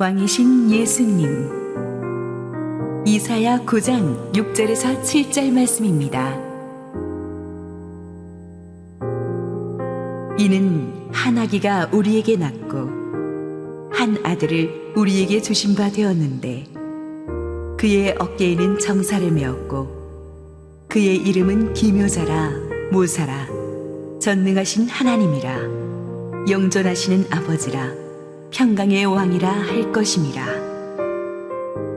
왕이신 예수님. 이사야 9장 6절에서 7절 말씀입니다. 이는 한 아기가 우리에게 낳고 한 아들을 우리에게 주신 바 되었는데 그의 어깨에는 정사를 메었고 그의 이름은 기묘자라 모사라 전능하신 하나님이라 영존하시는 아버지라 평강의 왕이라 할 것임이라.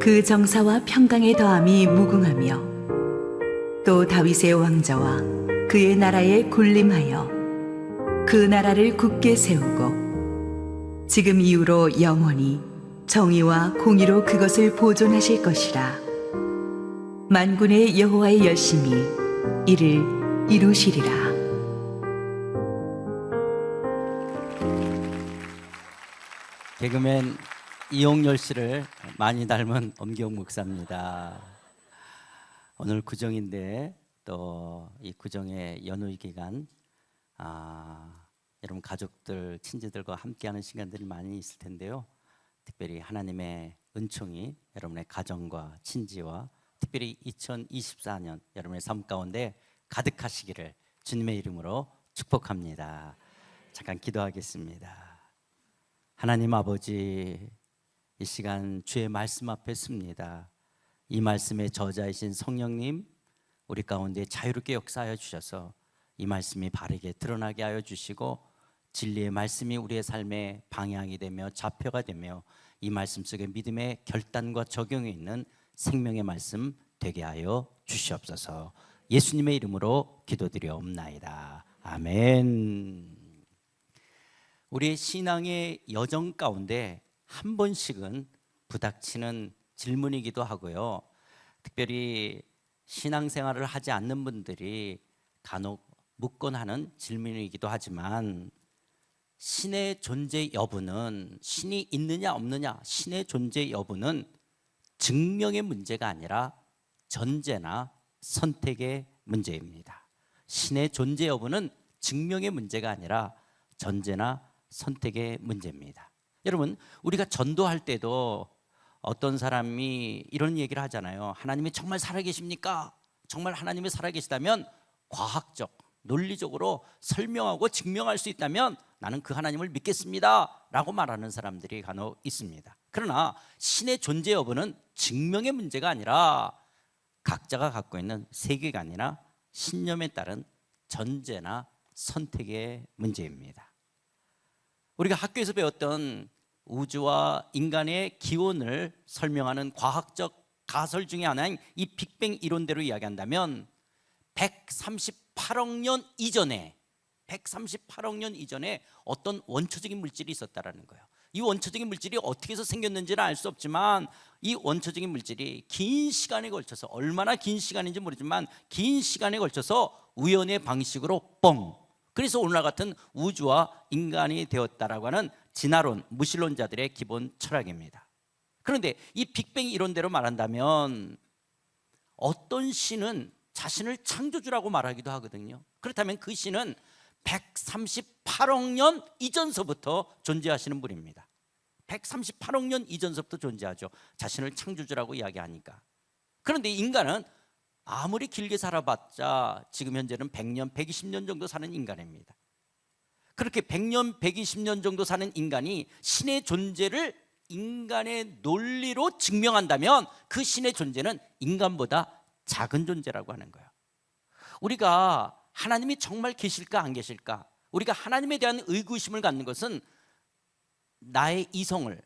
그 정사와 평강의 더함이 무궁하며 또 다윗의 왕자와 그의 나라에 군림하여 그 나라를 굳게 세우고 지금 이후로 영원히 정의와 공의로 그것을 보존하실 것이라. 만군의 여호와의 열심히 이를 이루시리라. 개그맨 이용렬 씨를 많이 닮은 엄기용 목사입니다. 오늘 구정인데 또 이 구정의 연휴 기간 여러분 가족들, 친지들과 함께하는 시간들이 많이 있을 텐데요. 특별히 하나님의 은총이 여러분의 가정과 친지와 특별히 2024년 여러분의 삶 가운데 가득하시기를 주님의 이름으로 축복합니다. 잠깐 기도하겠습니다. 하나님 아버지, 이 시간 주의 말씀 앞에 섭니다. 이 말씀의 저자이신 성령님, 우리 가운데 자유롭게 역사하여 주셔서 이 말씀이 바르게 드러나게 하여 주시고 진리의 말씀이 우리의 삶의 방향이 되며 좌표가 되며 이 말씀 속에 믿음의 결단과 적용이 있는 생명의 말씀 되게 하여 주시옵소서. 예수님의 이름으로 기도드려옵나이다. 아멘. 우리의 신앙의 여정 가운데 한 번씩은 부닥치는 질문이기도 하고요. 특별히 신앙생활을 하지 않는 분들이 간혹 묻곤 하는 질문이기도 하지만 신의 존재 여부는, 신이 있느냐 없느냐, 신의 존재 여부는 증명의 문제가 아니라 전제나 선택의 문제입니다. 신의 존재 여부는 증명의 문제가 아니라 전제나 선택의 문제입니다. 여러분, 우리가 전도할 때도 어떤 사람이 이런 얘기를 하잖아요. 하나님이 정말 살아계십니까? 정말 하나님이 살아계시다면 과학적, 논리적으로 설명하고 증명할 수 있다면 나는 그 하나님을 믿겠습니다 라고 말하는 사람들이 간혹 있습니다. 그러나 신의 존재 여부는 증명의 문제가 아니라 각자가 갖고 있는 세계관이나 신념에 따른 전제나 선택의 문제입니다. 우리가 학교에서 배웠던 우주와 인간의 기원을 설명하는 과학적 가설 중에 하나인 이 빅뱅 이론대로 이야기한다면 138억 년 이전에 어떤 원초적인 물질이 있었다라는 거예요. 이 원초적인 물질이 어떻게 해서 생겼는지는 알 수 없지만 이 원초적인 물질이 긴 시간에 걸쳐서, 얼마나 긴 시간인지 모르지만 긴 시간에 걸쳐서 우연의 방식으로 그래서 오늘날 같은 우주와 인간이 되었다라고 하는 진화론, 무신론자들의 기본 철학입니다. 그런데 이 빅뱅 이론대로 말한다면 어떤 신은 자신을 창조주라고 말하기도 하거든요. 그렇다면 그 신은 138억 년 이전서부터 존재하시는 분입니다. 138억 년 이전서부터 존재하죠. 자신을 창조주라고 이야기하니까. 그런데 인간은 아무리 길게 살아봤자 지금 현재는 100년, 120년 정도 사는 인간입니다. 그렇게 100년, 120년 정도 사는 인간이 신의 존재를 인간의 논리로 증명한다면 그 신의 존재는 인간보다 작은 존재라고 하는 거예요. 우리가 하나님이 정말 계실까 안 계실까, 우리가 하나님에 대한 의구심을 갖는 것은 나의 이성을,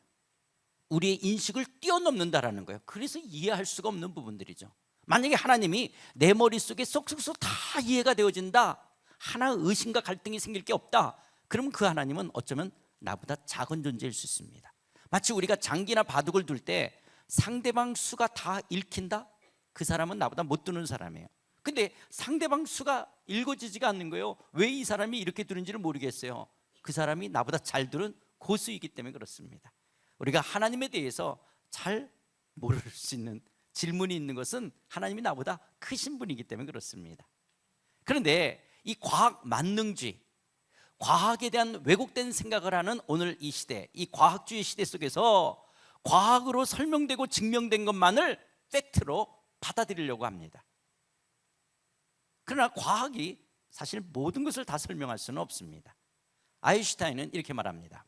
우리의 인식을 뛰어넘는다라는 거예요. 그래서 이해할 수가 없는 부분들이죠. 만약에 하나님이 내 머릿속에 쏙쏙쏙 다 이해가 되어진다, 하나 의심과 갈등이 생길 게 없다, 그러면 그 하나님은 어쩌면 나보다 작은 존재일 수 있습니다. 마치 우리가 장기나 바둑을 둘 때 상대방 수가 다 읽힌다? 그 사람은 나보다 못 두는 사람이에요. 근데 상대방 수가 읽어지지가 않는 거예요. 왜 이 사람이 이렇게 두는지를 모르겠어요. 그 사람이 나보다 잘 두는 고수이기 때문에 그렇습니다. 우리가 하나님에 대해서 잘 모를 수 있는 질문이 있는 것은 하나님이 나보다 크신 분이기 때문에 그렇습니다. 그런데 이 과학 만능주의, 과학에 대한 왜곡된 생각을 하는 오늘 이 시대, 이 과학주의 시대 속에서 과학으로 설명되고 증명된 것만을 팩트로 받아들이려고 합니다. 그러나 과학이 사실 모든 것을 다 설명할 수는 없습니다. 아인슈타인은 이렇게 말합니다.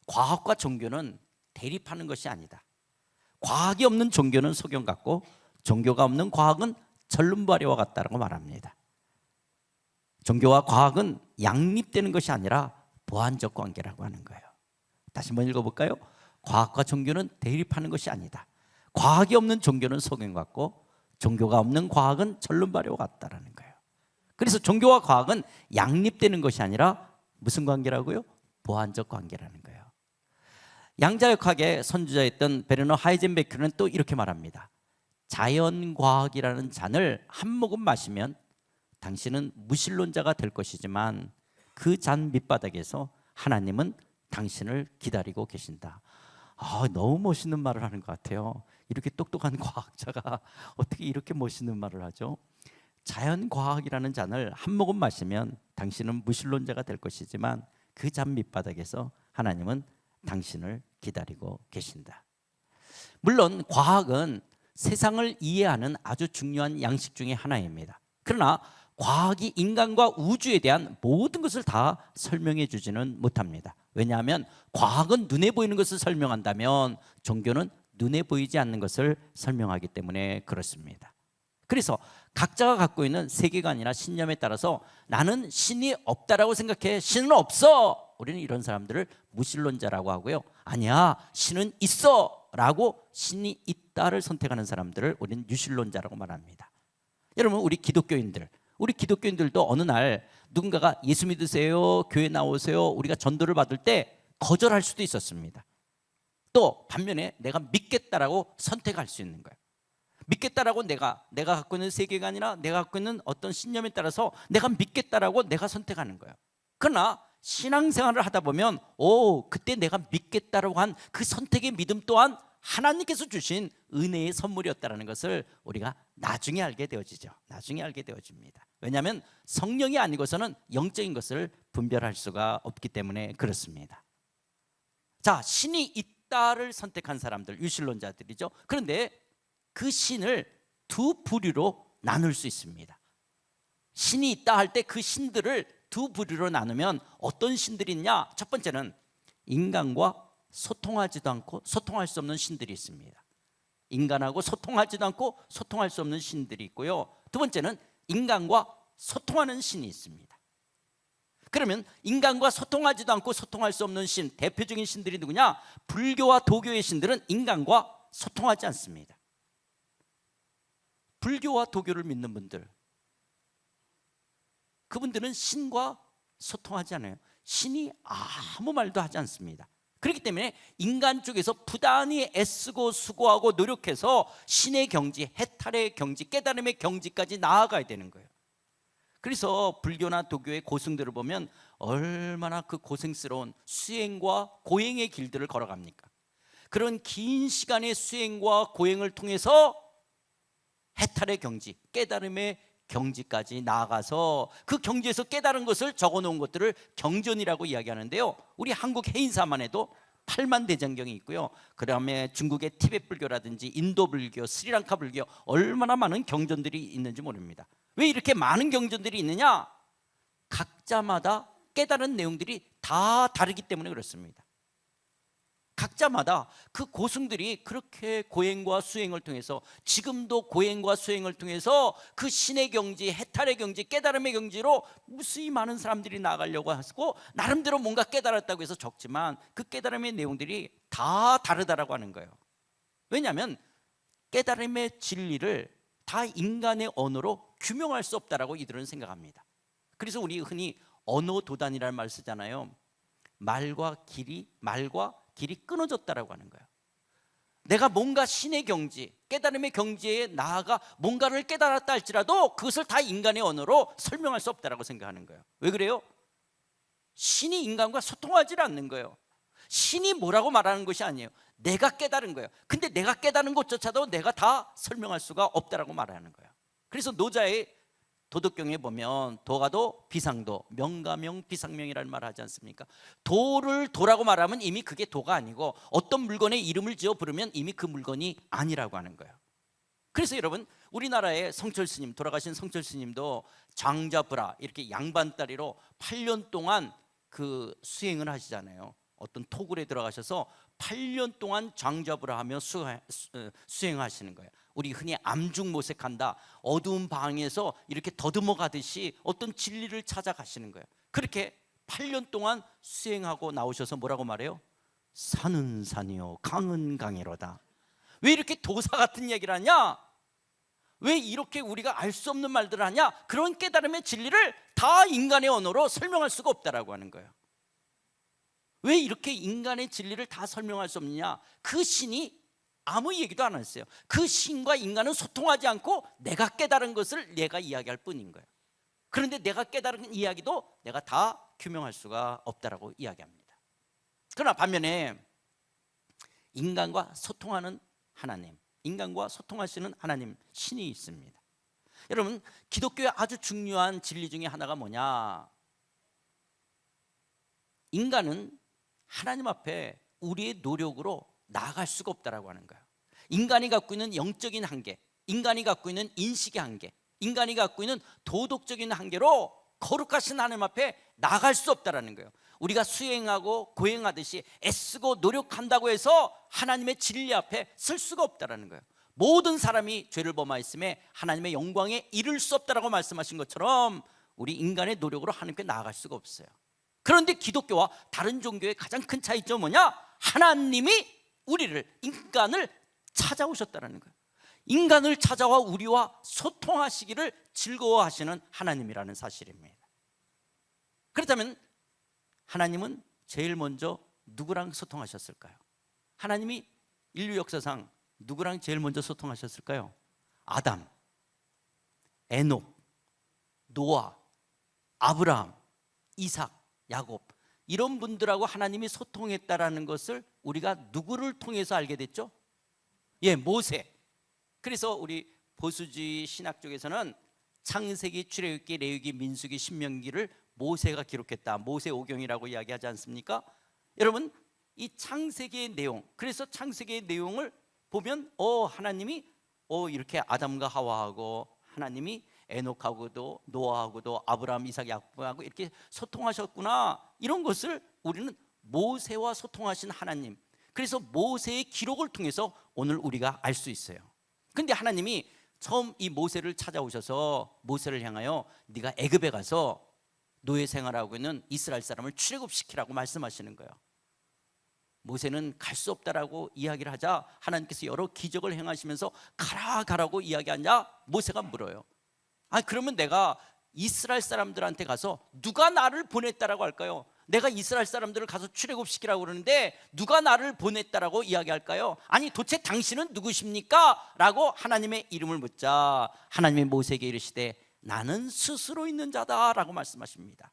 과학과 종교는 대립하는 것이 아니다. 과학이 없는 종교는 소경 같고 종교가 없는 과학은 절름발이와 같다라고 말합니다. 종교와 과학은 양립되는 것이 아니라 보완적 관계라고 하는 거예요. 다시 한번 읽어볼까요? 과학과 종교는 대립하는 것이 아니다. 과학이 없는 종교는 소경 같고 종교가 없는 과학은 절름발이와 같다라는 거예요. 그래서 종교와 과학은 양립되는 것이 아니라 무슨 관계라고요? 보완적 관계라는 거예요. 양자역학의 선주자였던 베르너 하이젠베크는 또 이렇게 말합니다. 자연과학이라는 잔을 한 모금 마시면 당신은 무신론자가 될 것이지만 그 잔 밑바닥에서 하나님은 당신을 기다리고 계신다. 너무 멋있는 말을 하는 것 같아요. 이렇게 똑똑한 과학자가 어떻게 이렇게 멋있는 말을 하죠? 자연과학이라는 잔을 한 모금 마시면 당신은 무신론자가 될 것이지만 그 잔 밑바닥에서 하나님은 당신을 기다리고 계신다. 물론 과학은 세상을 이해하는 아주 중요한 양식 중에 하나입니다. 그러나 과학이 인간과 우주에 대한 모든 것을 다 설명해 주지는 못합니다. 왜냐하면 과학은 눈에 보이는 것을 설명한다면 종교는 눈에 보이지 않는 것을 설명하기 때문에 그렇습니다. 그래서 각자가 갖고 있는 세계관이나 신념에 따라서 나는 신이 없다라고 생각해. 신은 없어. 우리는 이런 사람들을 무신론자라고 하고요. 아니야, 신은 있어 라고 신이 있다를 선택하는 사람들을 우리는 유신론자라고 말합니다. 여러분, 우리 기독교인들도 어느 날 누군가가 예수 믿으세요, 교회 나오세요, 우리가 전도를 받을 때 거절할 수도 있었습니다. 또 반면에 내가 믿겠다라고 선택할 수 있는 거예요. 믿겠다라고 내가 갖고 있는 세계관이나 내가 갖고 있는 어떤 신념에 따라서 내가 믿겠다라고 내가 선택하는 거예요. 그러나 신앙생활을 하다 보면 그때 내가 믿겠다라고 한 그 선택의 믿음 또한 하나님께서 주신 은혜의 선물이었다는 것을 우리가 나중에 알게 되어지죠. 나중에 알게 되어집니다. 왜냐하면 성령이 아니고서는 영적인 것을 분별할 수가 없기 때문에 그렇습니다. 자, 신이 있다를 선택한 사람들, 유신론자들이죠. 그런데 그 신을 두 부류로 나눌 수 있습니다. 신이 있다 할 때 그 신들을 두 부류로 나누면 어떤 신들이 있냐? 첫 번째는 인간과 소통하지도 않고 소통할 수 없는 신들이 있습니다. 인간하고 소통하지도 않고 소통할 수 없는 신들이 있고요. 두 번째는 인간과 소통하는 신이 있습니다. 그러면 인간과 소통하지도 않고 소통할 수 없는 신, 대표적인 신들이 누구냐? 불교와 도교의 신들은 인간과 소통하지 않습니다. 불교와 도교를 믿는 분들, 그분들은 신과 소통하지 않아요. 신이 아무 말도 하지 않습니다. 그렇기 때문에 인간 쪽에서 부단히 애쓰고 수고하고 노력해서 신의 경지, 해탈의 경지, 깨달음의 경지까지 나아가야 되는 거예요. 그래서 불교나 도교의 고승들을 보면 얼마나 그 고생스러운 수행과 고행의 길들을 걸어갑니까? 그런 긴 시간의 수행과 고행을 통해서 해탈의 경지, 깨달음의 경지까지 나아가서 그 경지에서 깨달은 것을 적어놓은 것들을 경전이라고 이야기하는데요. 우리 한국 해인사만 해도 8만 대장경이 있고요. 그 다음에 중국의 티베트 불교라든지 인도 불교, 스리랑카 불교, 얼마나 많은 경전들이 있는지 모릅니다. 왜 이렇게 많은 경전들이 있느냐? 각자마다 깨달은 내용들이 다 다르기 때문에 그렇습니다. 각자마다 그 고승들이 그렇게 고행과 수행을 통해서, 지금도 고행과 수행을 통해서 그 신의 경지, 해탈의 경지, 깨달음의 경지로 무수히 많은 사람들이 나아가려고 하고 나름대로 뭔가 깨달았다고 해서 적지만 그 깨달음의 내용들이 다 다르다라고 하는 거예요. 왜냐하면 깨달음의 진리를 다 인간의 언어로 규명할 수 없다라고 이들은 생각합니다. 그래서 우리 흔히 언어도단이라는 말 쓰잖아요. 말과 길이 끊어졌다라고 하는 거예요. 내가 뭔가 신의 경지, 깨달음의 경지에 나아가 뭔가를 깨달았다 할지라도 그것을 다 인간의 언어로 설명할 수 없다라고 생각하는 거예요. 왜 그래요? 신이 인간과 소통하지 않는 거예요. 신이 뭐라고 말하는 것이 아니에요. 내가 깨달은 거예요. 근데 내가 깨달은 것조차도 내가 다 설명할 수가 없다라고 말하는 거예요. 그래서 노자의 도덕경에 보면 도가도 비상도, 명가명 비상명이라는 말을 하지 않습니까? 도를 도라고 말하면 이미 그게 도가 아니고 어떤 물건에 이름을 지어 부르면 이미 그 물건이 아니라고 하는 거예요. 그래서 여러분, 우리나라의 성철 스님, 돌아가신 성철 스님도 장자브라 이렇게 양반다리로 8년 동안 그 수행을 하시잖아요. 어떤 토굴에 들어가셔서 8년 동안 장자브라 하며 수행하시는 거예요. 우리 흔히 암중모색한다, 어두운 방에서 이렇게 더듬어 가듯이 어떤 진리를 찾아가시는 거예요. 그렇게 8년 동안 수행하고 나오셔서 뭐라고 말해요? 산은 산이요 강은 강이로다. 왜 이렇게 도사 같은 얘기를 하냐? 왜 이렇게 우리가 알 수 없는 말들을 하냐? 그런 깨달음의 진리를 다 인간의 언어로 설명할 수가 없다라고 하는 거예요. 왜 이렇게 인간의 진리를 다 설명할 수 없느냐? 그 신이 아무 얘기도 안 했어요. 그 신과 인간은 소통하지 않고 내가 깨달은 것을 내가 이야기할 뿐인 거예요. 그런데 내가 깨달은 이야기도 내가 다 규명할 수가 없다라고 이야기합니다. 그러나 반면에 인간과 소통하는 하나님, 인간과 소통하시는 하나님, 신이 있습니다. 여러분, 기독교의 아주 중요한 진리 중에 하나가 뭐냐? 인간은 하나님 앞에 우리의 노력으로 나아갈 수가 없다라고 하는 거예요. 인간이 갖고 있는 영적인 한계, 인간이 갖고 있는 인식의 한계, 인간이 갖고 있는 도덕적인 한계로 거룩하신 하나님 앞에 나아갈 수 없다라는 거예요. 우리가 수행하고 고행하듯이 애쓰고 노력한다고 해서 하나님의 진리 앞에 설 수가 없다라는 거예요. 모든 사람이 죄를 범하였음에 하나님의 영광에 이를 수 없다라고 말씀하신 것처럼 우리 인간의 노력으로 하나님께 나아갈 수가 없어요. 그런데 기독교와 다른 종교의 가장 큰 차이점은 뭐냐? 하나님이 우리를, 인간을 찾아오셨다는 거예요. 인간을 찾아와 우리와 소통하시기를 즐거워하시는 하나님이라는 사실입니다. 그렇다면 하나님은 제일 먼저 누구랑 소통하셨을까요? 하나님이 인류 역사상 누구랑 제일 먼저 소통하셨을까요? 아담, 에녹, 노아, 아브라함, 이삭, 야곱, 이런 분들하고 하나님이 소통했다라는 것을 우리가 누구를 통해서 알게 됐죠? 예, 모세. 그래서 우리 보수주의 신학 쪽에서는 창세기, 출애굽기, 레위기, 민수기, 신명기를 모세가 기록했다, 모세오경이라고 이야기하지 않습니까? 여러분, 이 창세기의 내용, 그래서 창세기의 내용을 보면 하나님이 이렇게 아담과 하와하고 하나님이 에녹하고도 노아하고도 아브라함, 이삭, 야곱하고 이렇게 소통하셨구나, 이런 것을 우리는 모세와 소통하신 하나님, 그래서 모세의 기록을 통해서 오늘 우리가 알 수 있어요. 근데 하나님이 처음 이 모세를 찾아오셔서 모세를 향하여 네가 애굽에 가서 노예 생활하고 있는 이스라엘 사람을 출애굽시키라고 말씀하시는 거예요. 모세는 갈 수 없다라고 이야기를 하자 하나님께서 여러 기적을 행하시면서 가라고 이야기하냐? 모세가 물어요. 그러면 내가 이스라엘 사람들한테 가서 누가 나를 보냈다라고 할까요? 내가 이스라엘 사람들을 가서 출애굽시키라고 그러는데 누가 나를 보냈다라고 이야기할까요? 아니, 도대체 당신은 누구십니까? 라고 하나님의 이름을 묻자 하나님이 모세에게 이르시되 나는 스스로 있는 자다라고 말씀하십니다.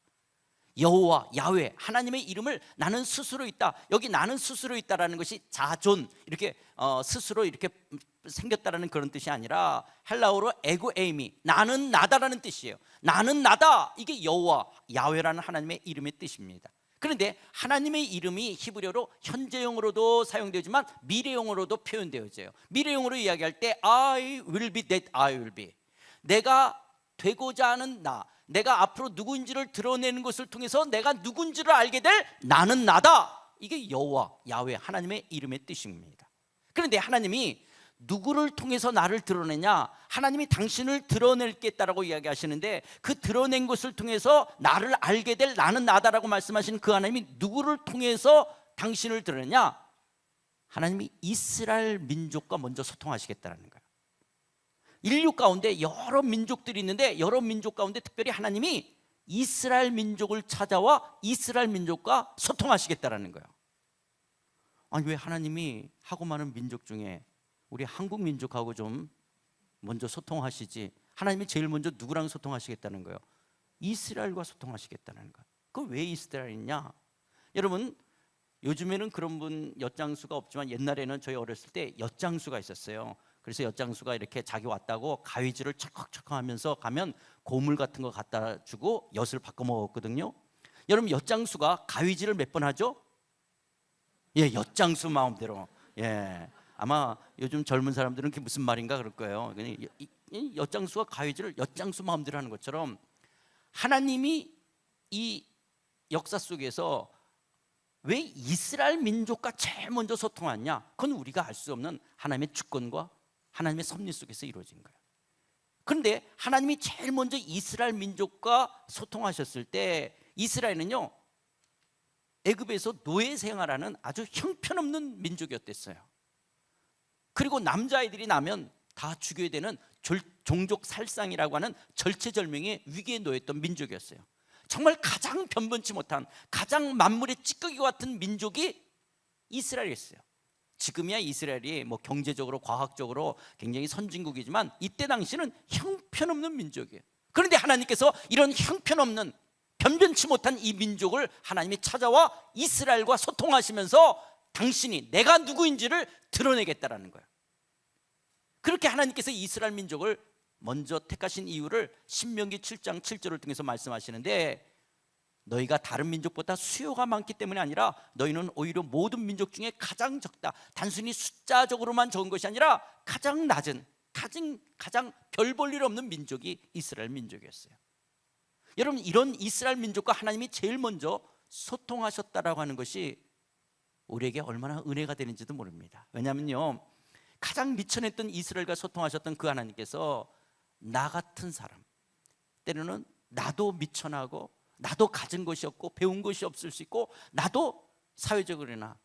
여호와, 야훼, 하나님의 이름을 나는 스스로 있다. 여기 나는 스스로 있다라는 것이 자존, 이렇게 스스로 이렇게 생겼다라는 그런 뜻이 아니라 헬라어로 에고에이미, 나는 나다라는 뜻이에요. 나는 나다, 이게 여호와, 야훼라는 하나님의 이름의 뜻입니다. 그런데 하나님의 이름이 히브리어로 현재형으로도 사용되지만 미래형으로도 표현되어져요. 미래형으로 이야기할 때 I will be that I will be, 내가 되고자 하는 나, 내가 앞으로 누구인지를 드러내는 것을 통해서 내가 누군지를 알게 될 나는 나다, 이게 여호와, 야훼, 하나님의 이름의 뜻입니다. 그런데 하나님이 누구를 통해서 나를 드러내냐? 하나님이 당신을 드러낼겠다라고 이야기하시는데 그 드러낸 것을 통해서 나를 알게 될 나는 나다라고 말씀하시는 그 하나님이 누구를 통해서 당신을 드러내냐? 하나님이 이스라엘 민족과 먼저 소통하시겠다는 거예요. 인류 가운데 여러 민족들이 있는데 여러 민족 가운데 특별히 하나님이 이스라엘 민족을 찾아와 이스라엘 민족과 소통하시겠다는 거예요. 아니, 왜 하나님이 하고 많은 민족 중에 우리 한국 민족하고 좀 먼저 소통하시지, 하나님이 제일 먼저 누구랑 소통하시겠다는 거예요? 이스라엘과 소통하시겠다는 거예요. 그 왜 이스라엘이냐? 여러분, 요즘에는 그런 분 엿장수가 없지만 옛날에는 저희 어렸을 때 엿장수가 있었어요. 그래서 엿장수가 이렇게 자기 왔다고 가위질을 철컥철컥 하면서 가면 고물 같은 거 갖다 주고 엿을 바꿔 먹었거든요. 여러분, 엿장수가 가위질을 몇 번 하죠? 예, 엿장수 마음대로. 예, 아마 요즘 젊은 사람들은 그게 무슨 말인가 그럴 거예요. 이 엿장수가 가위질을 엿장수 마음대로 하는 것처럼 하나님이 이 역사 속에서 왜 이스라엘 민족과 제일 먼저 소통하냐? 그건 우리가 알 수 없는 하나님의 주권과 하나님의 섭리 속에서 이루어진 거예요. 그런데 하나님이 제일 먼저 이스라엘 민족과 소통하셨을 때 이스라엘은요, 애굽에서 노예 생활하는 아주 형편없는 민족이었댔어요. 그리고 남자아이들이 나면 다 죽여야 되는 종족 살상이라고 하는 절체절명의 위기에 놓였던 민족이었어요. 정말 가장 변변치 못한, 가장 만물의 찌꺼기와 같은 민족이 이스라엘이었어요. 지금이야 이스라엘이 뭐 경제적으로 과학적으로 굉장히 선진국이지만 이때 당시는 형편없는 민족이에요. 그런데 하나님께서 이런 형편없는 변변치 못한 이 민족을 하나님이 찾아와 이스라엘과 소통하시면서 당신이 내가 누구인지를 드러내겠다라는 거예요. 그렇게 하나님께서 이스라엘 민족을 먼저 택하신 이유를 신명기 7장 7절을 통해서 말씀하시는데, 너희가 다른 민족보다 수요가 많기 때문이 아니라 너희는 오히려 모든 민족 중에 가장 적다. 단순히 숫자적으로만 적은 것이 아니라 가장 낮은, 가장 별 볼 일 없는 민족이 이스라엘 민족이었어요. 여러분, 이런 이스라엘 민족과 하나님이 제일 먼저 소통하셨다라고 하는 것이 우리에게 얼마나 은혜가 되는지도 모릅니다. 왜냐하면요, 가장 미천했던 이스라엘과 소통하셨던 그 하나님께서 나 같은 사람, 때로는 나도 미천하고 나도 가진 것이 없고 배운 것이 없을 수 있고 나도 사회적으로나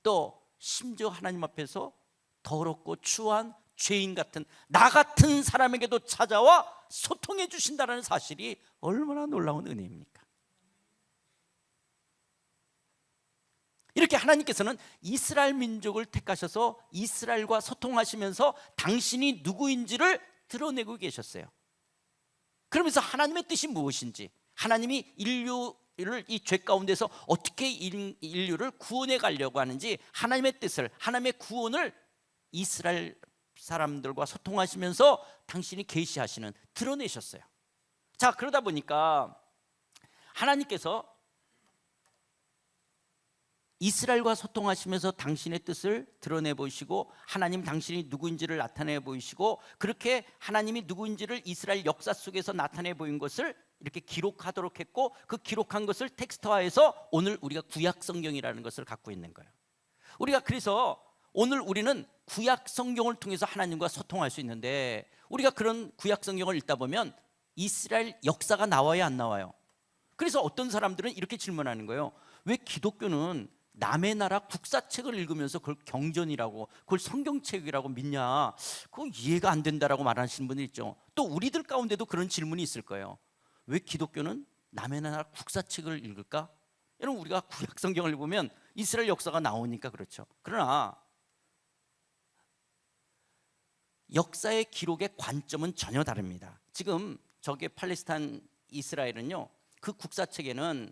또 심지어 하나님 앞에서 더럽고 추한 죄인 같은 나 같은 사람에게도 찾아와 소통해 주신다는 사실이 얼마나 놀라운 은혜입니까? 이렇게 하나님께서는 이스라엘 민족을 택하셔서 이스라엘과 소통하시면서 당신이 누구인지를 드러내고 계셨어요. 그러면서 하나님의 뜻이 무엇인지, 하나님이 인류를 이 죄 가운데서 어떻게 인류를 구원해 가려고 하는지 하나님의 뜻을, 하나님의 구원을 이스라엘 사람들과 소통하시면서 당신이 계시하시는, 드러내셨어요. 자, 그러다 보니까 하나님께서 이스라엘과 소통하시면서 당신의 뜻을 드러내 보이시고 하나님 당신이 누구인지를 나타내 보이시고, 그렇게 하나님이 누구인지를 이스라엘 역사 속에서 나타내 보인 것을 이렇게 기록하도록 했고, 그 기록한 것을 텍스트화해서 오늘 우리가 구약 성경이라는 것을 갖고 있는 거예요. 우리가 그래서 오늘 우리는 구약 성경을 통해서 하나님과 소통할 수 있는데, 우리가 그런 구약 성경을 읽다 보면 이스라엘 역사가 나와요, 안 나와요? 그래서 어떤 사람들은 이렇게 질문하는 거예요. 왜 기독교는 남의 나라 국사책을 읽으면서 그걸 경전이라고, 그걸 성경책이라고 믿냐? 그거 이해가 안 된다라고 말하시는 분이 있죠. 또 우리들 가운데도 그런 질문이 있을 거예요. 왜 기독교는 남의 나라 국사책을 읽을까? 여러분, 우리가 구약 성경을 보면 이스라엘 역사가 나오니까 그렇죠. 그러나 역사의 기록의 관점은 전혀 다릅니다. 지금 저게 팔레스타인 이스라엘은요, 그 국사책에는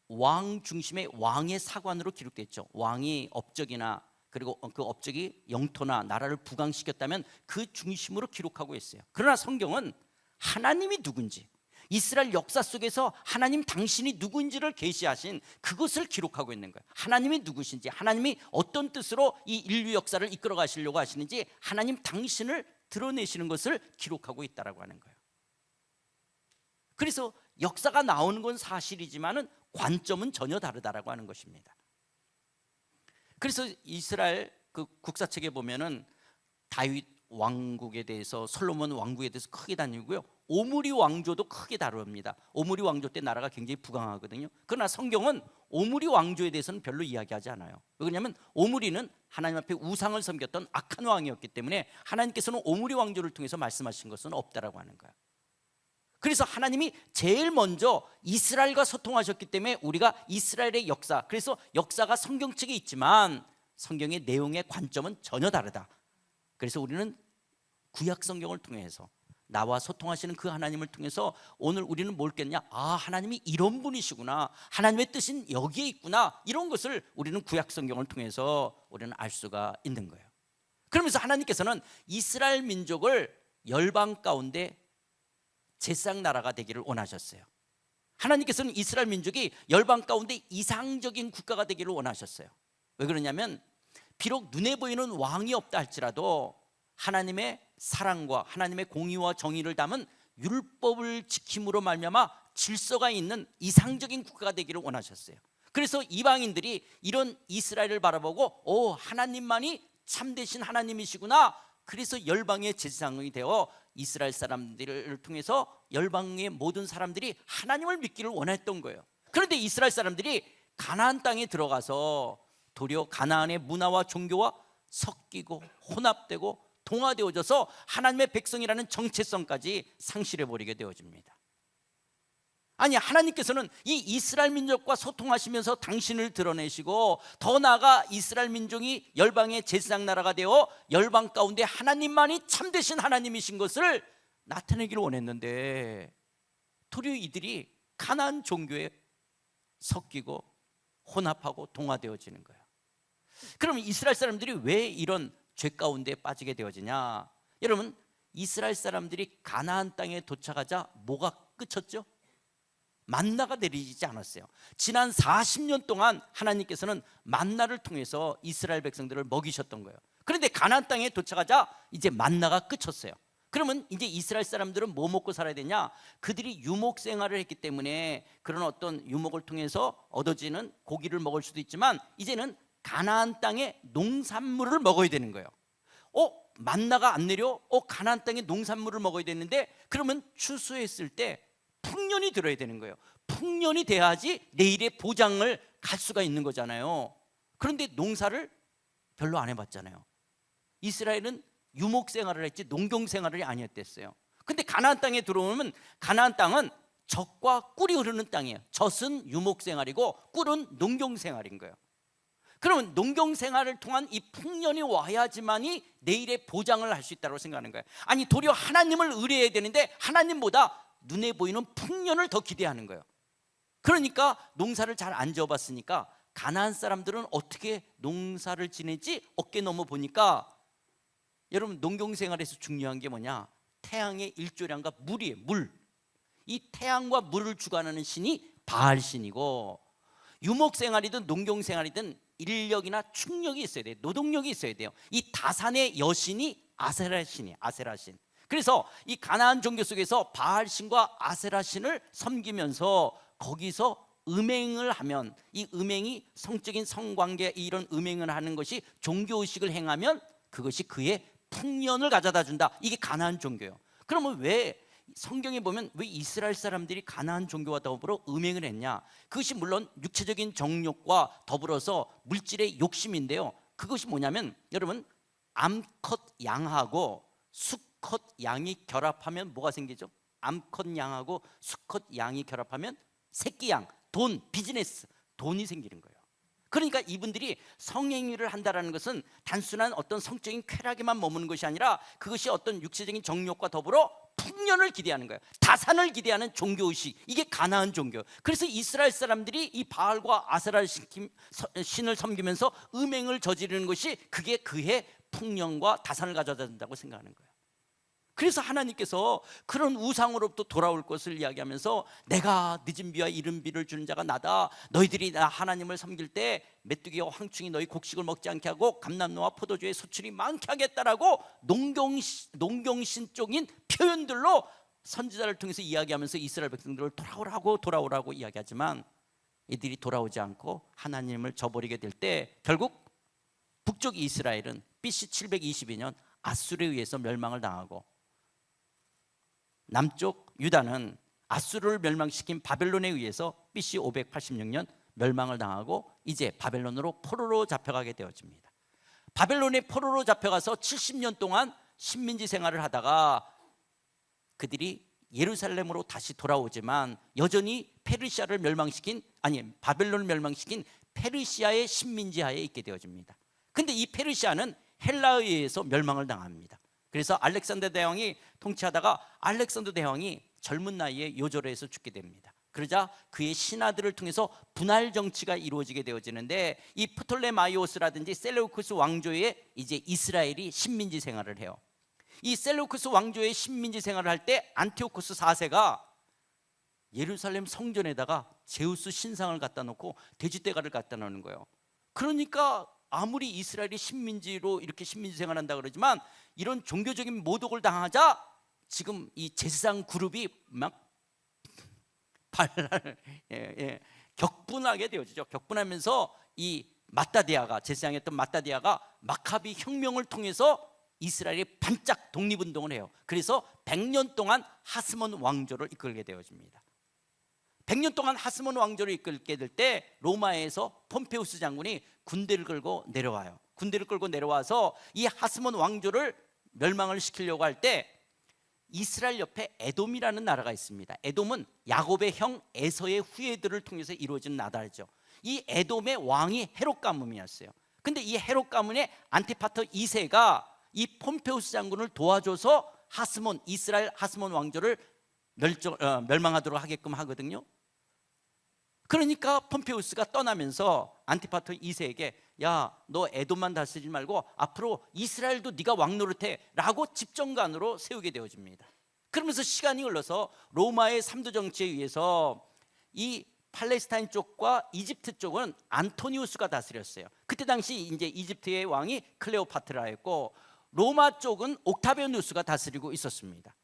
왕 중심의 왕의 사관으로 기록되어 있죠. 왕이 업적이나 그리고 그 업적이 영토나 나라를 부강시켰다면 그 중심으로 기록하고 있어요. 그러나 성경은 하나님이 누군지, 이스라엘 역사 속에서 하나님 당신이 누구인지를 계시하신 그것을 기록하고 있는 거예요. 하나님이 누구신지, 하나님이 어떤 뜻으로 이 인류 역사를 이끌어 가시려고 하시는지, 하나님 당신을 드러내시는 것을 기록하고 있다라고 하는 거예요. 그래서 역사가 나오는 건 사실이지만은 관점은 전혀 다르다라고 하는 것입니다. 그래서 이스라엘 그 국사책에 보면은 다윗 왕국에 대해서, 솔로몬 왕국에 대해서 크게 다루고요, 오므리 왕조도 크게 다룹니다. 오므리 왕조 때 나라가 굉장히 부강하거든요. 그러나 성경은 오므리 왕조에 대해서는 별로 이야기하지 않아요. 왜냐하면 오므리는 하나님 앞에 우상을 섬겼던 악한 왕이었기 때문에 하나님께서는 오므리 왕조를 통해서 말씀하신 것은 없다라고 하는 거예요. 그래서 하나님이 제일 먼저 이스라엘과 소통하셨기 때문에 우리가 이스라엘의 역사, 그래서 역사가 성경책에 있지만 성경의 내용의 관점은 전혀 다르다. 그래서 우리는 구약 성경을 통해서 나와 소통하시는 그 하나님을 통해서 오늘 우리는 뭘 깼냐? 아, 하나님이 이런 분이시구나, 하나님의 뜻은 여기에 있구나, 이런 것을 우리는 구약 성경을 통해서 우리는 알 수가 있는 거예요. 그러면서 하나님께서는 이스라엘 민족을 열방 가운데 제사장 나라가 되기를 원하셨어요. 하나님께서는 이스라엘 민족이 열방 가운데 이상적인 국가가 되기를 원하셨어요. 왜 그러냐면 비록 눈에 보이는 왕이 없다 할지라도 하나님의 사랑과 하나님의 공의와 정의를 담은 율법을 지킴으로 말미암아 질서가 있는 이상적인 국가가 되기를 원하셨어요. 그래서 이방인들이 이런 이스라엘을 바라보고 하나님만이 참되신 하나님이시구나. 그래서 열방의 제사장이 되어 이스라엘 사람들을 통해서 열방의 모든 사람들이 하나님을 믿기를 원했던 거예요. 그런데 이스라엘 사람들이 가나안 땅에 들어가서 도리어 가나안의 문화와 종교와 섞이고 혼합되고 동화되어져서 하나님의 백성이라는 정체성까지 상실해버리게 되어집니다. 아니, 하나님께서는 이 이스라엘 민족과 소통하시면서 당신을 드러내시고 더 나아가 이스라엘 민족이 열방의 제사장 나라가 되어 열방 가운데 하나님만이 참되신 하나님이신 것을 나타내기를 원했는데 도리어 이들이 가나안 종교에 섞이고 혼합하고 동화되어지는 거예요. 그러면 이스라엘 사람들이 왜 이런 죄 가운데 빠지게 되어지냐? 여러분, 이스라엘 사람들이 가나안 땅에 도착하자 뭐가 끝쳤죠? 만나가 내리지 않았어요. 지난 40년 동안 하나님께서는 만나를 통해서 이스라엘 백성들을 먹이셨던 거예요. 그런데 가나안 땅에 도착하자 이제 만나가 끝쳤어요. 그러면 이제 이스라엘 사람들은 뭐 먹고 살아야 되냐? 그들이 유목 생활을 했기 때문에 그런 어떤 유목을 통해서 얻어지는 고기를 먹을 수도 있지만 이제는 가나안 땅의 농산물을 먹어야 되는 거예요. 만나가 안 내려? 가나안 땅의 농산물을 먹어야 되는데 그러면 추수했을 때 풍년이 들어야 되는 거예요. 풍년이 돼야지 내일의 보장을 갈 수가 있는 거잖아요. 그런데 농사를 별로 안 해봤잖아요. 이스라엘은 유목 생활을 했지 농경 생활이 아니었댔어요. 근데 가나안 땅에 들어오면 가나안 땅은 젖과 꿀이 흐르는 땅이에요. 젖은 유목 생활이고 꿀은 농경 생활인 거예요. 그러면 농경 생활을 통한 이 풍년이 와야지만이 내일의 보장을 할 수 있다고 생각하는 거예요. 아니, 도리어 하나님을 의뢰해야 되는데 하나님보다 눈에 보이는 풍년을 더 기대하는 거예요. 그러니까 농사를 잘 안 지어봤으니까 가나안 사람들은 어떻게 농사를 지내지 어깨 넘어 보니까 여러분, 농경생활에서 중요한 게 뭐냐? 태양의 일조량과 물이에요. 물. 이 태양과 물을 주관하는 신이 바알 신이고, 유목생활이든 농경생활이든 인력이나 충력이 있어야 돼요. 노동력이 있어야 돼요. 이 다산의 여신이 아세라 신이에요. 아세라 신. 그래서 이 가나안 종교 속에서 바알 신과 아세라 신을 섬기면서 거기서 음행을 하면, 이 음행이 성적인 성관계, 이런 음행을 하는 것이 종교의식을 행하면 그것이 그의 풍년을 가져다 준다. 이게 가나안 종교예요. 그러면 왜 성경에 보면 왜 이스라엘 사람들이 가나안 종교와 더불어 음행을 했냐? 그것이 물론 육체적인 정욕과 더불어서 물질의 욕심인데요. 그것이 뭐냐면 여러분, 암컷 양하고 수컷 양이 결합하면 뭐가 생기죠? 암컷 양하고 수컷 양이 결합하면 새끼 양, 돈, 비즈니스, 돈이 생기는 거예요. 그러니까 이분들이 성행위를 한다는 것은 단순한 어떤 성적인 쾌락에만 머무는 것이 아니라 그것이 어떤 육체적인 정욕과 더불어 풍년을 기대하는 거예요. 다산을 기대하는 종교의식, 이게 가나안 종교. 그래서 이스라엘 사람들이 이 바알과 아세라 신을 섬기면서 음행을 저지르는 것이 그게 그의 풍년과 다산을 가져다 준다고 생각하는 거예요. 그래서 하나님께서 그런 우상으로부터 돌아올 것을 이야기하면서 내가 늦은 비와 이른 비를 주는 자가 나다. 너희들이 나 하나님을 섬길 때 메뚜기와 황충이 너희 곡식을 먹지 않게 하고 감람나와 포도주의 소출이 많게 하겠다라고 농경신적인 표현들로 선지자를 통해서 이야기하면서 이스라엘 백성들을 돌아오라고 이야기하지만 이들이 돌아오지 않고 하나님을 저버리게 될 때 결국 북쪽 이스라엘은 BC 722년 아수르에 의해서 멸망을 당하고 남쪽 유다는 아수르를 멸망시킨 바벨론에 의해서 BC 586년 멸망을 당하고 이제 바벨론으로 포로로 잡혀가게 되어집니다. 바벨론의 포로로 잡혀가서 70년 동안 식민지 생활을 하다가 그들이 예루살렘으로 다시 돌아오지만 여전히 바벨론을 멸망시킨 페르시아의 식민지하에 있게 되어집니다. 근데 이 페르시아는 헬라에 의해서 멸망을 당합니다. 그래서 알렉산더 대왕이 통치하다가 알렉산더 대왕이 젊은 나이에 요절해서 죽게 됩니다. 그러자 그의 신하들을 통해서 분할 정치가 이루어지게 되어지는데, 이 프톨레마이오스라든지 셀레우쿠스 왕조에 이제 이스라엘이 식민지 생활을 해요. 이 셀레우쿠스 왕조의 식민지 생활을 할 때 안티오쿠스 4세가 예루살렘 성전에다가 제우스 신상을 갖다 놓고 돼지떼가를 갖다 놓는 거예요. 그러니까 아무리 이스라엘이 식민지로 이렇게 식민지 생활한다 그러지만 이런 종교적인 모독을 당하자 지금 이 제사장 그룹이 막 격분하게 되어지죠. 격분하면서 이 마따디아가, 제사장이었던 마따디아가 마카비 혁명을 통해서 이스라엘이 반짝 독립운동을 해요. 그래서 100년 동안 하스몬 왕조를 이끌게 되어집니다. 100년 동안 하스몬 왕조를 이끌게 될 때 로마에서 폼페우스 장군이 군대를 끌고 내려와요. 군대를 끌고 내려와서 이 하스몬 왕조를 멸망을 시키려고 할 때 이스라엘 옆에 에돔이라는 나라가 있습니다. 에돔은 야곱의 형 에서의 후예들을 통해서 이루어진 나라죠. 이 에돔의 왕이 헤롯 가문이었어요. 근데 이 헤롯 가문의 안티파터 2세가 이 폼페우스 장군을 도와줘서 이스라엘 하스몬 왕조를 멸망하도록 하게끔 하거든요. 그러니까 폼페우스가 떠나면서 안티파터 2세에게 야, 너 에돔만 다스리지 말고 앞으로 이스라엘도 네가 왕 노릇해 라고 집정관으로 세우게 되어집니다. 그러면서 시간이 흘러서 로마의 삼도 정치에 의해서 이 팔레스타인 쪽과 이집트 쪽은 안토니우스가 다스렸어요. 그때 당시 이제 이집트의 왕이 클레오파트라였고 로마 쪽은 옥타비아누스가 다스리고 있었습니다.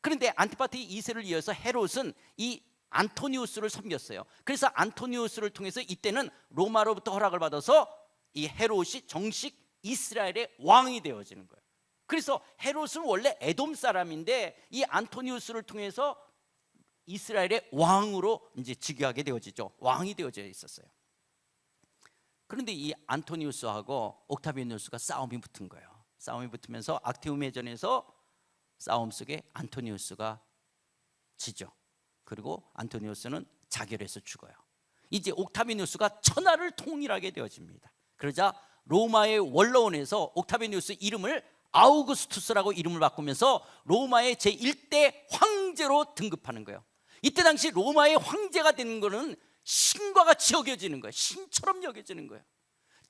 그런데 안티파터 2세를 이어서 헤롯은 이 안토니우스를 섬겼어요. 그래서 안토니우스를 통해서 이때는 로마로부터 허락을 받아서 이 헤롯이 정식 이스라엘의 왕이 되어지는 거예요. 그래서 헤롯은 원래 에돔 사람인데 이 안토니우스를 통해서 이스라엘의 왕으로 이제 즉위하게 되어지죠. 왕이 되어져 있었어요. 그런데 이 안토니우스하고 옥타비아누스가 싸움이 붙은 거예요. 싸움이 붙으면서 악티움 해전에서 싸움 속에 안토니우스가 지죠. 그리고 안토니우스는 자결해서 죽어요. 이제 옥타비아누스가 천하를 통일하게 되어집니다. 그러자 로마의 원로원에서 옥타비아누스 이름을 아우구스투스라고 이름을 바꾸면서 로마의 제1대 황제로 등급하는 거예요. 이때 당시 로마의 황제가 되는 거는 신과 같이 여겨지는 거예요. 신처럼 여겨지는 거예요.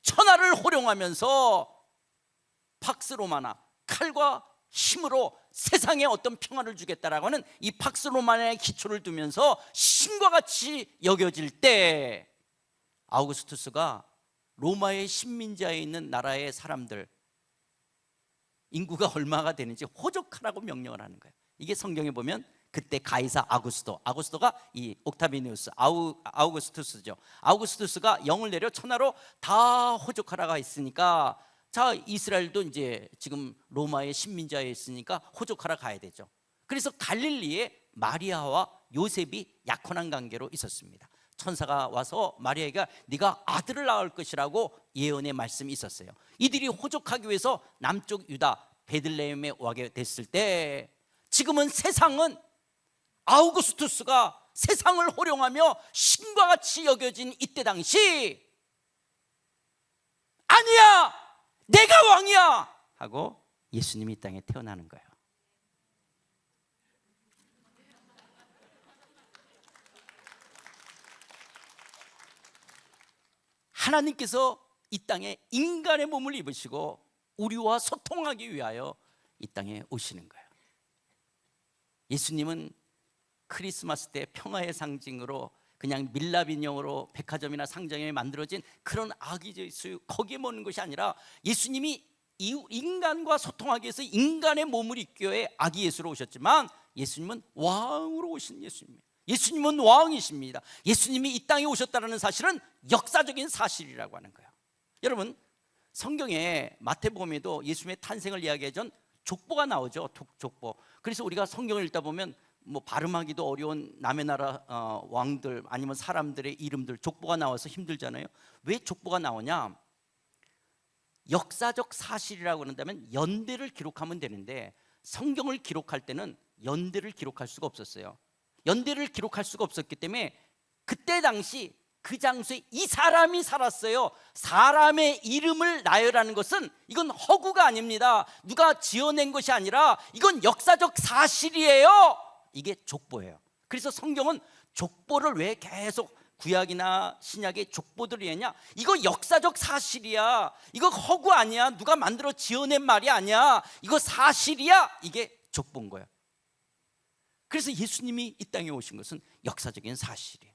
천하를 호령하면서 팍스 로마나, 칼과 힘으로 세상에 어떤 평화를 주겠다라고 하는 이 팍스 로마나의 기초를 두면서 신과 같이 여겨질 때 아우구스투스가 로마의 식민지하에 있는 나라의 사람들 인구가 얼마가 되는지 호족하라고 명령을 하는 거예요. 이게 성경에 보면 그때 가이사 아구스토가 이 옥타비아누스 아우구스투스죠. 아우구스투스가 영을 내려 천하로 다 호족하라고 했으니까 자, 이스라엘도 이제 지금 로마의 식민지하에 있으니까 호족하러 가야 되죠. 그래서 갈릴리에 마리아와 요셉이 약혼한 관계로 있었습니다. 천사가 와서 마리아에게 네가 아들을 낳을 것이라고 예언의 말씀이 있었어요. 이들이 호족하기 위해서 남쪽 유다 베들레헴에 오게 됐을 때 지금은 세상은 아우구스투스가 세상을 호령하며 신과 같이 여겨진 이때 당시 아니야! 내가 왕이야! 하고 예수님이 이 땅에 태어나는 거예요. 하나님께서 이 땅에 인간의 몸을 입으시고 우리와 소통하기 위하여 이 땅에 오시는 거예요. 예수님은 크리스마스 때 평화의 상징으로 그냥 밀랍 인형으로 백화점이나 상점에 만들어진 그런 아기 예수 거기에 머는 것이 아니라 예수님이 인간과 소통하기 위해서 인간의 몸을 입기 위해 아기 예수로 오셨지만 예수님은 왕으로 오신 예수님이에요. 예수님은 왕이십니다. 예수님이 이 땅에 오셨다는 사실은 역사적인 사실이라고 하는 거예요. 여러분 성경에 마태복음에도 예수님의 탄생을 이야기해 준 족보가 나오죠. 족보. 그래서 우리가 성경을 읽다 보면 뭐 발음하기도 어려운 남의 나라 왕들 아니면 사람들의 이름들 족보가 나와서 힘들잖아요. 왜 족보가 나오냐? 역사적 사실이라고 그런다면 연대를 기록하면 되는데 성경을 기록할 때는 연대를 기록할 수가 없었어요. 연대를 기록할 수가 없었기 때문에 그때 당시 그 장소에 이 사람이 살았어요. 사람의 이름을 나열하는 것은 이건 허구가 아닙니다. 누가 지어낸 것이 아니라 이건 역사적 사실이에요. 이게 족보예요. 그래서 성경은 족보를 왜 계속 구약이나 신약의 족보들이 했냐? 이거 역사적 사실이야. 이거 허구 아니야. 누가 만들어 지어낸 말이 아니야. 이거 사실이야. 이게 족보인 거야. 그래서 예수님이 이 땅에 오신 것은 역사적인 사실이에요.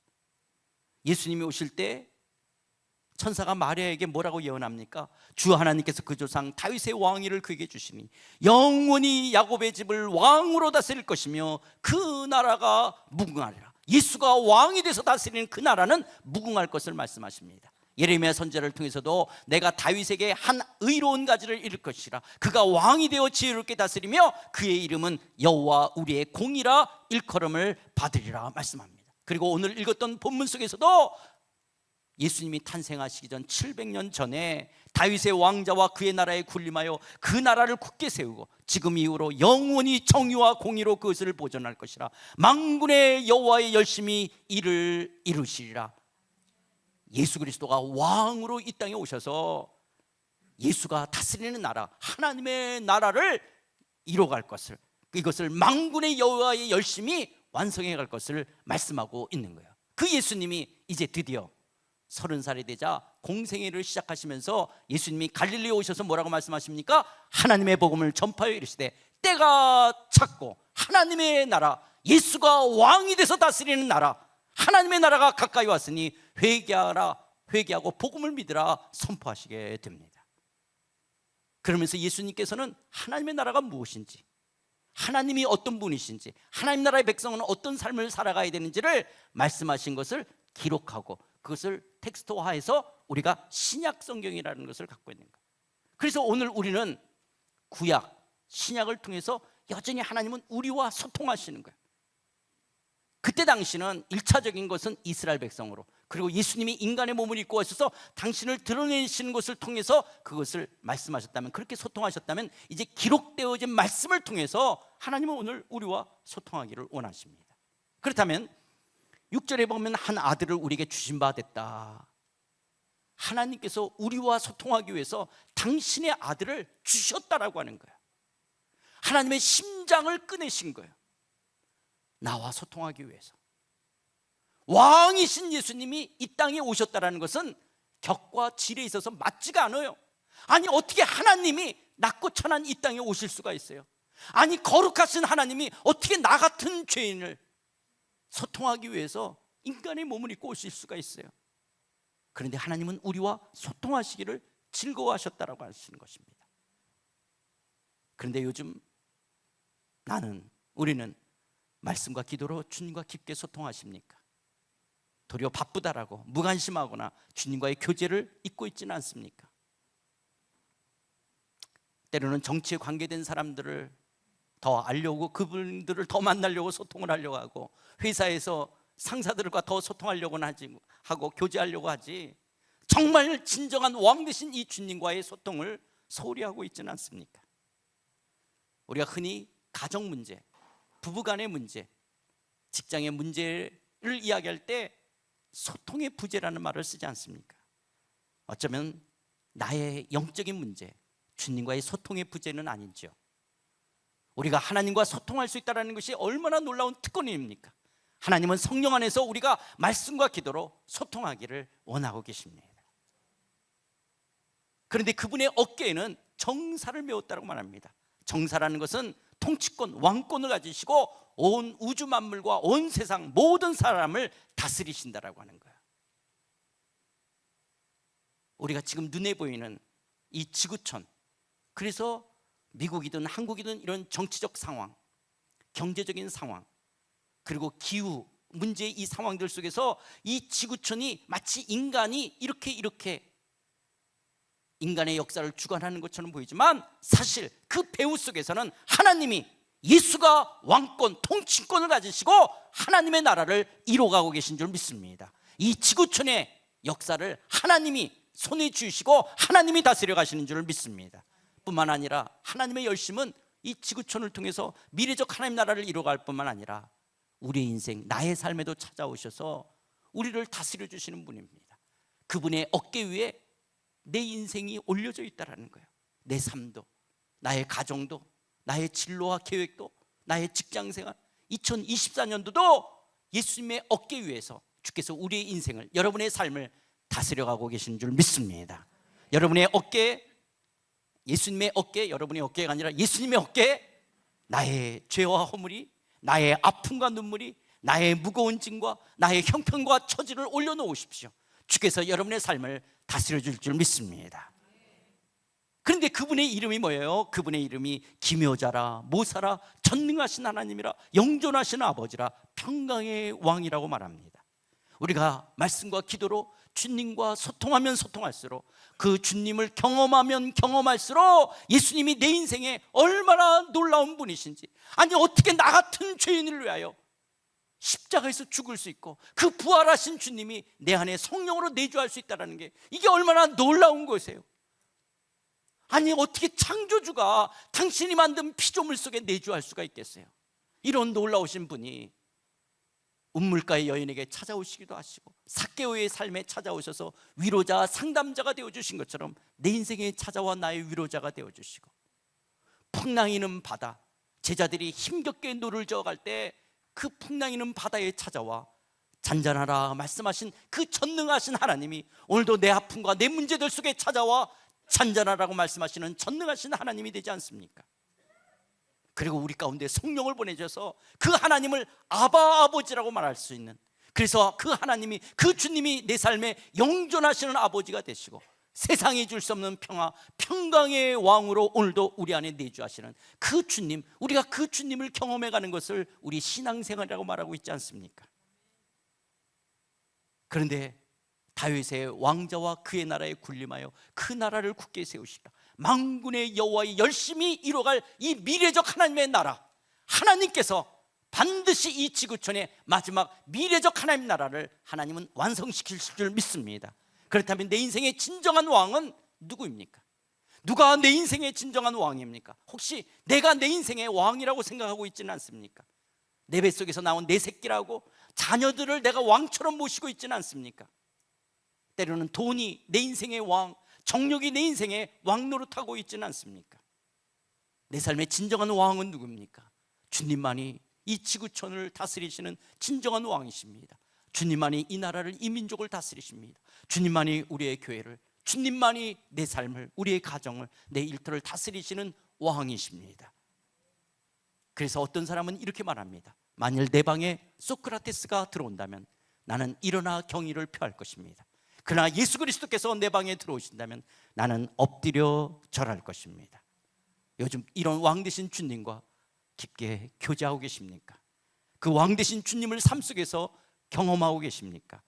예수님이 오실 때 천사가 마리아에게 뭐라고 예언합니까? 주 하나님께서 그 조상 다윗의 왕위를 그에게 주시니 영원히 야곱의 집을 왕으로 다스릴 것이며 그 나라가 무궁하리라. 예수가 왕이 돼서 다스리는 그 나라는 무궁할 것을 말씀하십니다. 예레미야 선지자를 통해서도 내가 다윗에게 한 의로운 가지를 이룰 것이라. 그가 왕이 되어 지혜롭게 다스리며 그의 이름은 여호와 우리의 공이라 일컬음을 받으리라 말씀합니다. 그리고 오늘 읽었던 본문 속에서도 예수님이 탄생하시기 전 700년 전에 다윗의 왕자와 그의 나라에 군림하여 그 나라를 굳게 세우고 지금 이후로 영원히 정의와 공의로 그것을 보존할 것이라. 만군의 여호와의 열심히 이를 이루시리라. 예수 그리스도가 왕으로 이 땅에 오셔서 예수가 다스리는 나라, 하나님의 나라를 이뤄갈 것을, 이것을 만군의 여호와의 열심히 완성해 갈 것을 말씀하고 있는 거예요. 그 예수님이 이제 드디어 30살이 되자 공생애를 시작하시면서 예수님이 갈릴리에 오셔서 뭐라고 말씀하십니까? 하나님의 복음을 전파하여 이르시되 때가 찼고 하나님의 나라, 예수가 왕이 돼서 다스리는 나라, 하나님의 나라가 가까이 왔으니 회개하라, 회개하고 복음을 믿으라 선포하시게 됩니다. 그러면서 예수님께서는 하나님의 나라가 무엇인지, 하나님이 어떤 분이신지, 하나님 나라의 백성은 어떤 삶을 살아가야 되는지를 말씀하신 것을 기록하고 그것을 텍스트화해서 우리가 신약 성경이라는 것을 갖고 있는 거예요. 그래서 오늘 우리는 구약, 신약을 통해서 여전히 하나님은 우리와 소통하시는 거예요. 그때 당시는 1차적인 것은 이스라엘 백성으로, 그리고 예수님이 인간의 몸을 입고 오셔서 당신을 드러내시는 것을 통해서 그것을 말씀하셨다면, 그렇게 소통하셨다면 이제 기록되어진 말씀을 통해서 하나님은 오늘 우리와 소통하기를 원하십니다. 그렇다면 6절에 보면 한 아들을 우리에게 주신 바 됐다. 하나님께서 우리와 소통하기 위해서 당신의 아들을 주셨다라고 하는 거예요. 하나님의 심장을 꺼내신 거예요. 나와 소통하기 위해서. 왕이신 예수님이 이 땅에 오셨다라는 것은 격과 질에 있어서 맞지가 않아요. 아니 어떻게 하나님이 낮고 천한 이 땅에 오실 수가 있어요? 아니 거룩하신 하나님이 어떻게 나 같은 죄인을 소통하기 위해서 인간의 몸을 입고 오실 수가 있어요? 그런데 하나님은 우리와 소통하시기를 즐거워하셨다라고 하시는 것입니다. 그런데 요즘 우리는 말씀과 기도로 주님과 깊게 소통하십니까? 도리어 바쁘다라고 무관심하거나 주님과의 교제를 잊고 있지는 않습니까? 때로는 정치에 관계된 사람들을 더 알려고, 그분들을 더 만나려고 소통을 하려고 하고, 회사에서 상사들과 더 소통하려고는 하고 교제하려고 하지, 정말 진정한 왕 되신 이 주님과의 소통을 소홀히 하고 있지는 않습니까? 우리가 흔히 가정 문제, 부부간의 문제, 직장의 문제를 이야기할 때 소통의 부재라는 말을 쓰지 않습니까? 어쩌면 나의 영적인 문제, 주님과의 소통의 부재는 아닌지요. 우리가 하나님과 소통할 수 있다는 것이 얼마나 놀라운 특권입니까? 하나님은 성령 안에서 우리가 말씀과 기도로 소통하기를 원하고 계십니다. 그런데 그분의 어깨에는 정사를 메웠다고 말합니다. 정사라는 것은 통치권, 왕권을 가지시고 온 우주 만물과 온 세상 모든 사람을 다스리신다라고 하는 거예요. 우리가 지금 눈에 보이는 이 지구촌, 그래서 미국이든 한국이든 이런 정치적 상황, 경제적인 상황, 그리고 기후 문제의 이 상황들 속에서 이 지구촌이 마치 인간이 이렇게 인간의 역사를 주관하는 것처럼 보이지만, 사실 그 배후 속에서는 하나님이, 예수가 왕권, 통치권을 가지시고 하나님의 나라를 이뤄가고 계신 줄 믿습니다. 이 지구촌의 역사를 하나님이 손에 쥐시고 하나님이 다스려 가시는 줄 믿습니다. 뿐만 아니라 하나님의 열심은 이 지구촌을 통해서 미래적 하나님 나라를 이뤄갈 뿐만 아니라 우리의 인생, 나의 삶에도 찾아오셔서 우리를 다스려 주시는 분입니다. 그분의 어깨 위에 내 인생이 올려져 있다는 거예요. 내 삶도, 나의 가정도, 나의 진로와 계획도, 나의 직장생활, 2024년도도 예수님의 어깨 위에서 주께서 우리의 인생을, 여러분의 삶을 다스려가고 계신 줄 믿습니다. 여러분의 어깨, 예수님의 어깨, 여러분의 어깨가 아니라 예수님의 어깨, 나의 죄와 허물이, 나의 아픔과 눈물이, 나의 무거운 짐과 나의 형편과 처지를 올려놓으십시오. 주께서 여러분의 삶을 다스려줄 줄 믿습니다. 그런데 그분의 이름이 뭐예요? 그분의 이름이 기묘자라, 모사라, 전능하신 하나님이라, 영존하신 아버지라, 평강의 왕이라고 말합니다. 우리가 말씀과 기도로 주님과 소통하면 소통할수록, 그 주님을 경험하면 경험할수록 예수님이 내 인생에 얼마나 놀라운 분이신지, 아니 어떻게 나 같은 죄인을 위하여 십자가에서 죽을 수 있고 그 부활하신 주님이 내 안에 성령으로 내주할 수 있다는 게, 이게 얼마나 놀라운 것이에요. 아니 어떻게 창조주가 당신이 만든 피조물 속에 내주할 수가 있겠어요? 이런 놀라우신 분이 운물가의 여인에게 찾아오시기도 하시고 삭개오의 삶에 찾아오셔서 위로자, 상담자가 되어주신 것처럼 내 인생에 찾아와 나의 위로자가 되어주시고, 풍랑이는 바다, 제자들이 힘겹게 노를 저어갈 때 그 풍랑이는 바다에 찾아와 잔잔하라 말씀하신 그 전능하신 하나님이 오늘도 내 아픔과 내 문제들 속에 찾아와 잔잔하라고 말씀하시는 전능하신 하나님이 되지 않습니까? 그리고 우리 가운데 성령을 보내셔서 그 하나님을 아바 아버지라고 말할 수 있는, 그래서 그 하나님이, 그 주님이 내 삶에 영존하시는 아버지가 되시고 세상이 줄 수 없는 평화, 평강의 왕으로 오늘도 우리 안에 내주하시는 그 주님, 우리가 그 주님을 경험해가는 것을 우리 신앙생활이라고 말하고 있지 않습니까? 그런데 다윗의 왕자와 그의 나라에 군림하여 그 나라를 굳게 세우시라, 만군의 여호와의 열심히 이뤄갈 이 미래적 하나님의 나라, 하나님께서 반드시 이 지구촌의 마지막 미래적 하나님 나라를 하나님은 완성시킬 줄 믿습니다. 그렇다면 내 인생의 진정한 왕은 누구입니까? 누가 내 인생의 진정한 왕입니까? 혹시 내가 내 인생의 왕이라고 생각하고 있지는 않습니까? 내 뱃속에서 나온 내 새끼라고 자녀들을 내가 왕처럼 모시고 있지는 않습니까? 때로는 돈이 내 인생의 왕, 정력이 내 인생의 왕 노릇하고 있지는 않습니까? 내 삶의 진정한 왕은 누굽니까? 주님만이 이 지구촌을 다스리시는 진정한 왕이십니다. 주님만이 이 나라를, 이 민족을 다스리십니다. 주님만이 우리의 교회를, 주님만이 내 삶을, 우리의 가정을, 내 일터를 다스리시는 왕이십니다. 그래서 어떤 사람은 이렇게 말합니다. 만일 내 방에 소크라테스가 들어온다면 나는 일어나 경의를 표할 것입니다. 그러나 예수 그리스도께서 내 방에 들어오신다면 나는 엎드려 절할 것입니다. 요즘 이런 왕 되신 주님과 깊게 교제하고 계십니까? 그 왕 되신 주님을 삶 속에서 경험하고 계십니까?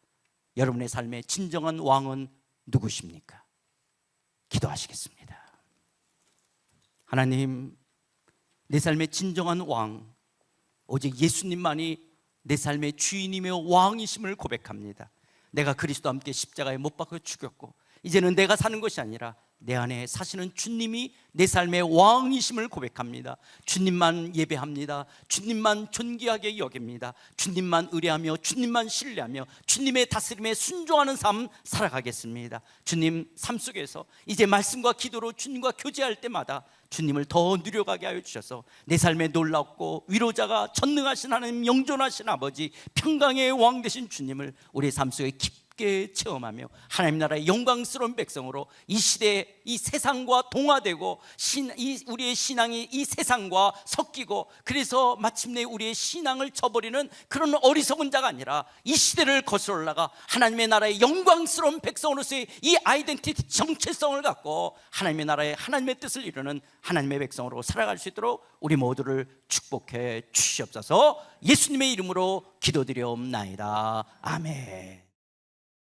여러분의 삶의 진정한 왕은 누구십니까? 기도하시겠습니다. 하나님, 내 삶의 진정한 왕, 오직 예수님만이 내 삶의 주인이며 왕이심을 고백합니다. 내가 그리스도와 함께 십자가에 못 박혀 죽였고 이제는 내가 사는 것이 아니라 내 안에 사시는 주님이 내 삶의 왕이심을 고백합니다. 주님만 예배합니다. 주님만 존귀하게 여깁니다. 주님만 의뢰하며 주님만 신뢰하며 주님의 다스림에 순종하는 삶 살아가겠습니다. 주님 삶 속에서 이제 말씀과 기도로 주님과 교제할 때마다 주님을 더 누려가게 하여 주셔서 내 삶에 놀랍고 위로자가 전능하신 하나님, 영존하신 아버지, 평강의 왕 되신 주님을 우리의 삶 속에 깊게 체험하며 하나님 나라의 영광스러운 백성으로 이 시대에 이 세상과 동화되고 우리의 신앙이 이 세상과 섞이고, 그래서 마침내 우리의 신앙을 저버리는 그런 어리석은 자가 아니라 이 시대를 거슬러 올라가 하나님의 나라의 영광스러운 백성으로서의 이 아이덴티티, 정체성을 갖고 하나님의 나라의 하나님의 뜻을 이루는 하나님의 백성으로 살아갈 수 있도록 우리 모두를 축복해 주시옵소서. 예수님의 이름으로 기도드리옵나이다. 아멘.